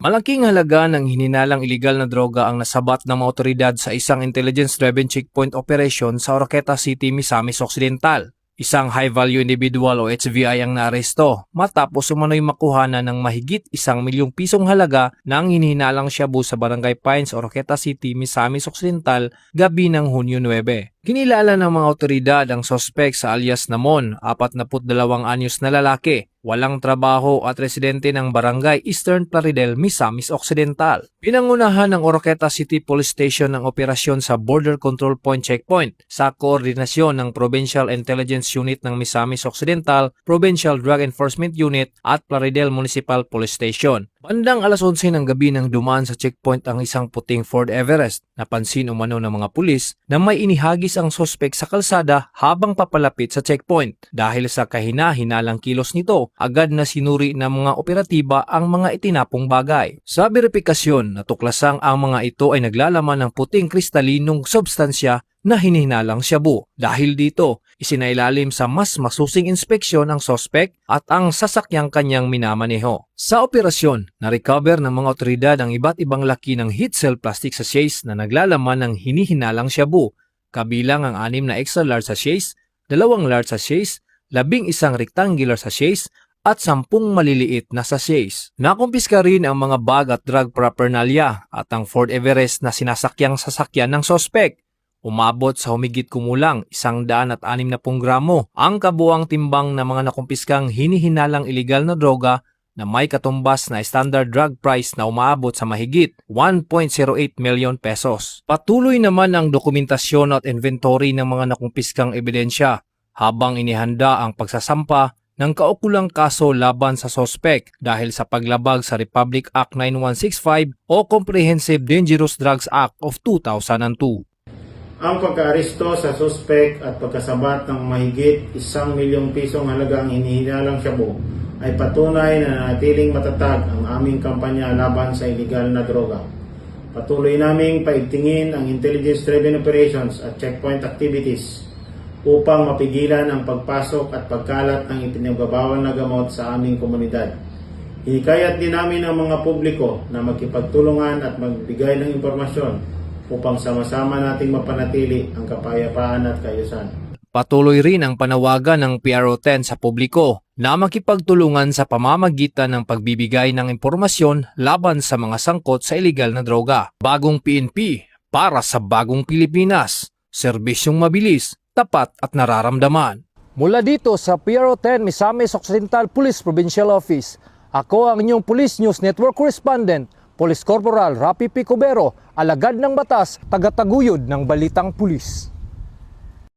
Malaking halaga ng hininalang iligal na droga ang nasabat ng mga otoridad sa isang intelligence-driven checkpoint operation sa Oroqueta City, Misamis Occidental. Isang high-value individual o HVI ang naaresto matapos umano'y makuhanan ng mahigit 1 milyong pisong halaga ng hinihinalang shabu sa Barangay Pines, Oroqueta City, Misamis Occidental, gabi ng Hunyo 9. Kinilala ng mga otoridad ang sospek sa alias Namon, 42 anyos na lalaki, walang trabaho at residente ng Barangay Eastern Plaridel, Misamis Occidental. Pinangunahan ng Oroqueta City Police Station ang operasyon sa Border Control Point Checkpoint sa koordinasyon ng Provincial Intelligence Unit ng Misamis Occidental, Provincial Drug Enforcement Unit at Plaridel Municipal Police Station. Bandang alas 11 ng gabi nang dumaan sa checkpoint ang isang puting Ford Everest, napansin umano ng mga pulis na may inihagis ang sospek sa kalsada habang papalapit sa checkpoint. Dahil sa kahina-hinalang kilos nito, agad na sinuri ng mga operatiba ang mga itinapong bagay. Sa beripikasyon, natuklasang ang mga ito ay naglalaman ng puting kristalinong substansya na hinihinalang shabu. Dahil dito, isinailalim sa mas masusing inspeksyon ang sospek at ang sasakyang kanyang minamaneho. Sa operasyon, na-recover ng mga otoridad ang iba't ibang laki ng heat cell plastic sachets na naglalaman ng hinihinalang shabu, kabilang ang 6 na extra large sachets, 2 large sachets, 11 rectangular sachets, at 10 maliliit na sachets. Nakumpiska rin ang mga bag at drug paraphernalia at ang Ford Everest na sinasakyang sasakyan ng sospek. Umabot sa humigit kumulang 160 gramo ang kabuang timbang ng mga nakumpiskang hinihinalang iligal na droga na may katumbas na standard drug price na umaabot sa mahigit 1.08 milyon pesos. Patuloy naman ang dokumentasyon at inventory ng mga nakumpiskang ebidensya habang inihanda ang pagsasampa ng kaukulang kaso laban sa sospek dahil sa paglabag sa Republic Act 9165 o Comprehensive Dangerous Drugs Act of 2002. Ang pagkaaresto sa suspek at pagkasabat ng mahigit 1 milyong pisong halagang hinihinalang shabu ay patunay na nanatiling matatag ang aming kampanya laban sa iligal na droga. Patuloy naming paigtingin ang intelligence-driven operations at checkpoint activities upang mapigilan ang pagpasok at pagkalat ng ipinagbabawal na gamot sa aming komunidad. Hinikayat din namin ang mga publiko na magkipagtulungan at magbigay ng impormasyon upang sama-sama nating mapanatili ang kapayapaan at kaayusan. Patuloy rin ang panawagan ng PRO10 sa publiko na makipagtulungan sa pamamagitan ng pagbibigay ng impormasyon laban sa mga sangkot sa iligal na droga. Bagong PNP para sa bagong Pilipinas. Serbisyong mabilis, tapat at nararamdaman. Mula dito sa PRO10 Misamis Occidental Police Provincial Office, ako ang inyong Police News Network Correspondent, Police Corporal Rapi P. Cubero, alagad ng batas, tagataguyod ng Balitang Pulis.